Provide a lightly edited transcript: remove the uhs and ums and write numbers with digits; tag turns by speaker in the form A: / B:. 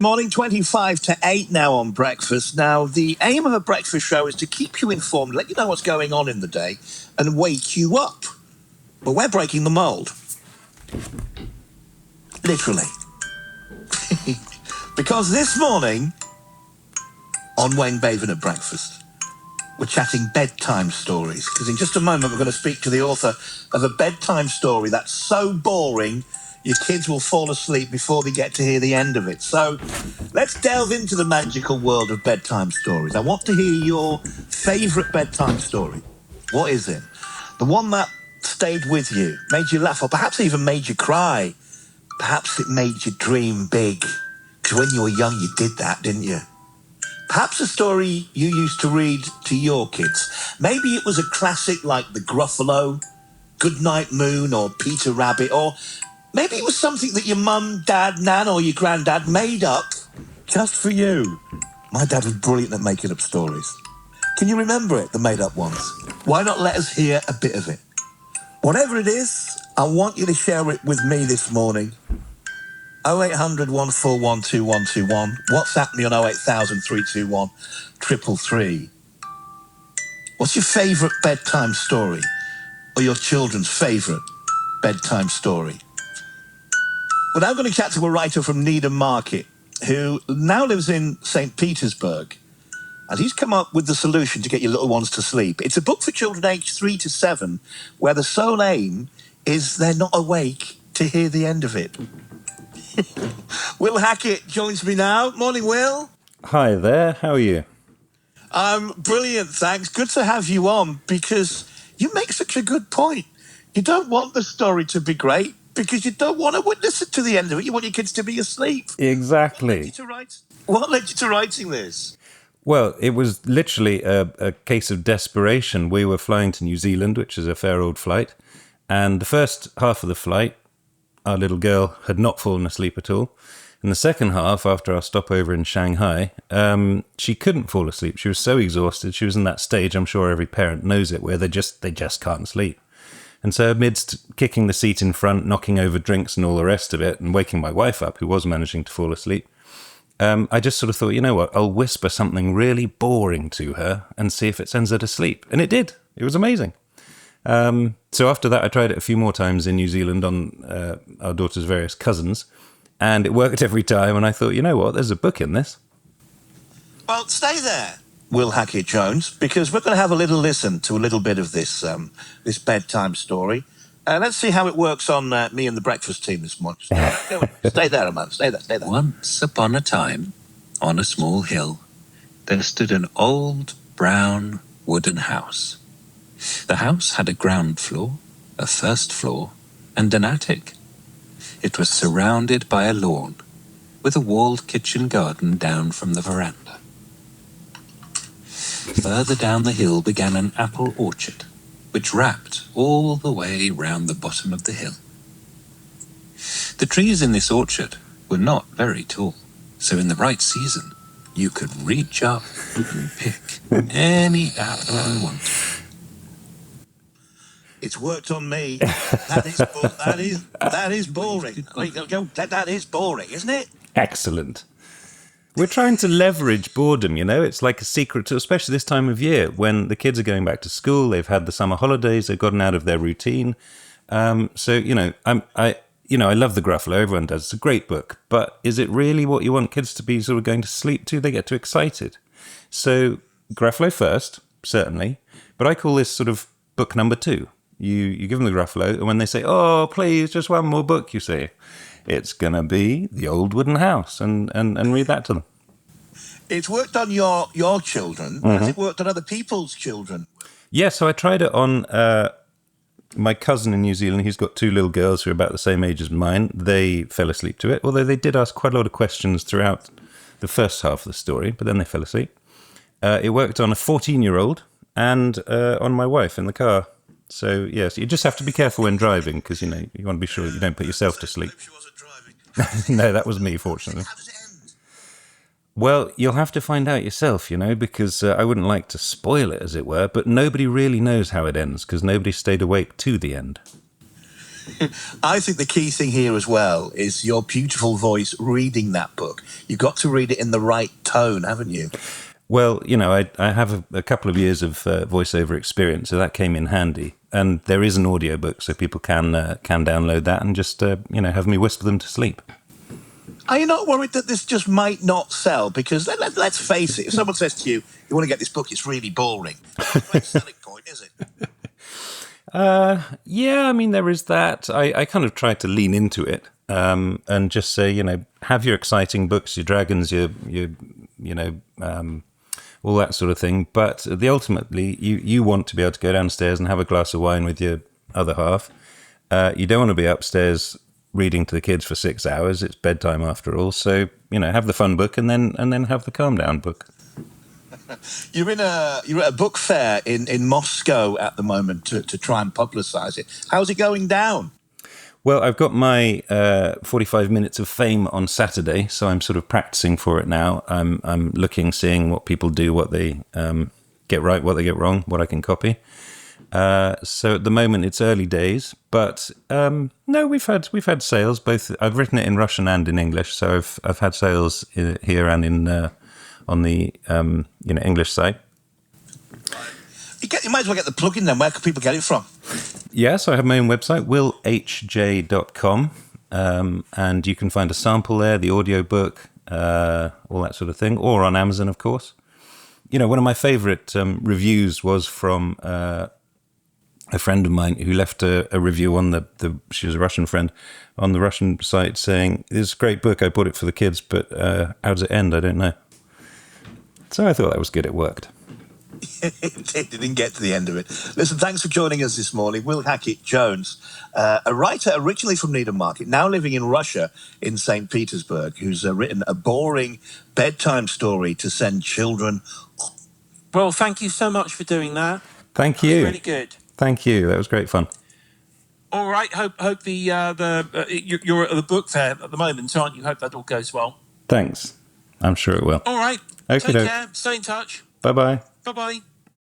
A: Morning, 25 to 8 now on breakfast. Now, the aim of a breakfast show is to keep you informed, let you know what's going on in the day, and wake you up. But we're breaking the mould. Literally. Because this morning, on Wayne Baven at breakfast, we're chatting bedtime stories. Because in just a moment, we're going to speak to the author of a bedtime story that's so boring, your kids will fall asleep before they get to hear the end of it. So let's delve into the magical world of bedtime stories. I want to hear your favourite bedtime story. What is it? The one that stayed with you, made you laugh, or perhaps even made you cry. Perhaps it made you dream big. Because when you were young, you did that, didn't you? Perhaps a story you used to read to your kids. Maybe it was a classic like The Gruffalo, Goodnight Moon, or Peter Rabbit, or maybe it was something that your mum, dad, nan, or your granddad made up just for you. My dad was brilliant at making up stories. Can you remember it, the made-up ones? Why not let us hear a bit of it? Whatever it is, I want you to share it with me this morning. 0800 141 2121. WhatsApp me on 08000 321 333. What's your favourite bedtime story? Or your children's favourite bedtime story? We're now going to chat to a writer from Needham Market who now lives in St. Petersburg. And he's come up with the solution to get your little ones to sleep. It's a book for children aged 3 to 7, where the sole aim is they're not awake to hear the end of it. Will Hackett joins me now. Morning, Will.
B: Hi there, how are you?
A: I'm brilliant, thanks. Good to have you on, because you make such a good point. You don't want the story to be great, because you don't want to witness it to the end of it. You want your kids to be asleep.
B: Exactly.
A: What led you to writing this?
B: Well, it was literally a case of desperation. We were flying to New Zealand, which is a fair old flight, and the first half of the flight, our little girl had not fallen asleep at all. In the second half, after our stopover in Shanghai, she couldn't fall asleep. She was so exhausted. She was in that stage, I'm sure every parent knows it, where they just can't sleep. And so amidst kicking the seat in front, knocking over drinks and all the rest of it, and waking my wife up, who was managing to fall asleep, I just sort of thought, you know what, I'll whisper something really boring to her and see if it sends her to sleep. And it did. It was amazing. So after that, I tried it a few more times in New Zealand on our daughter's various cousins, and it worked every time. And I thought, you know what, there's a book in this.
A: Well, stay there, Will Hackett Jones, because we're going to have a little listen to a little bit of this this bedtime story. Let's see how it works on me and the breakfast team this morning. Stay there a moment. Stay there.
C: Once upon a time, on a small hill, there stood an old, brown, wooden house. The house had a ground floor, a first floor, and an attic. It was surrounded by a lawn, with a walled kitchen garden down from the veranda. Further down the hill began an apple orchard, which wrapped all the way round the bottom of the hill. The trees in this orchard were not very tall, so in the right season, you could reach up and pick any apple you wanted.
A: It's worked on me. That is boring. That is boring, isn't it?
B: Excellent. We're trying to leverage boredom, you know. It's like a secret, especially this time of year when the kids are going back to school. They've had the summer holidays. They've gotten out of their routine. So, you know, I love The Gruffalo. Everyone does. It's a great book. But is it really what you want kids to be sort of going to sleep to? They get too excited. So Gruffalo first, certainly. But I call this sort of book number 2. You give them The Gruffalo, and when they say, oh, please, just one more book, you say, it's going to be The Old Wooden House, and read that to them.
A: It's worked on your children. Mm-hmm. Has it worked on other people's children?
B: Yeah, so I tried it on my cousin in New Zealand. He's got 2 little girls who are about the same age as mine. They fell asleep to it, although they did ask quite a lot of questions throughout the first half of the story, but then they fell asleep. It worked on a 14-year-old and on my wife in the car. So, yes, you just have to be careful when driving because, you know, you want to be sure you don't put yourself to sleep.
A: She wasn't driving.
B: No, that was me, fortunately.
A: How does it end?
B: Well, you'll have to find out yourself, you know, because I wouldn't like to spoil it, as it were, but nobody really knows how it ends because nobody stayed awake to the end.
A: I think the key thing here as well is your beautiful voice reading that book. You've got to read it in the right tone, haven't you?
B: Well, you know, I have a couple of years of voiceover experience, so that came in handy. And there is an audiobook, so people can download that and just, have me whisper them to sleep.
A: Are you not worried that this just might not sell? Because let's face it, if someone says to you, you want to get this book, it's really boring. It's not a great selling point, is it?
B: Yeah, I mean, there is that. I kind of try to lean into it and just say, have your exciting books, your dragons, your all that sort of thing. But ultimately, you want to be able to go downstairs and have a glass of wine with your other half. You don't want to be upstairs reading to the kids for 6 hours. It's bedtime after all. So, have the fun book and then have the calm down book.
A: You're at a book fair in Moscow at the moment to try and publicise it. How's it going down?
B: Well, I've got my 45 minutes of fame on Saturday, so I'm sort of practicing for it now. I'm looking, seeing what people do, what they get right, what they get wrong, what I can copy. So at the moment, it's early days, but no, we've had sales. Both I've written it in Russian and in English, so I've had sales here and in on the English side.
A: You might as well get the plug-in then. Where can people get it from?
B: Yeah, so I have my own website, willhj.com, and you can find a sample there, the audiobook, all that sort of thing, or on Amazon, of course. One of my favourite reviews was from a friend of mine who left a review on she was a Russian friend, on the Russian site saying, "This is a great book, I bought it for the kids, but how does it end? I don't know." So I thought that was good, it worked.
A: It didn't get to the end of it. Listen, thanks for joining us this morning. Will Hackett-Jones, a writer originally from Needham Market, now living in Russia in St. Petersburg, who's written a boring bedtime story to send children.
D: Well, thank you so much for doing that.
B: Thank you.
D: That was really good.
B: Thank you. That was great fun.
D: All right. Hope you're at the book fair at the moment, aren't you? Hope that all goes well.
B: Thanks. I'm sure it will.
D: All right.
B: Okay.
D: Take care. Stay in touch.
B: Bye-bye.
D: Bye-bye.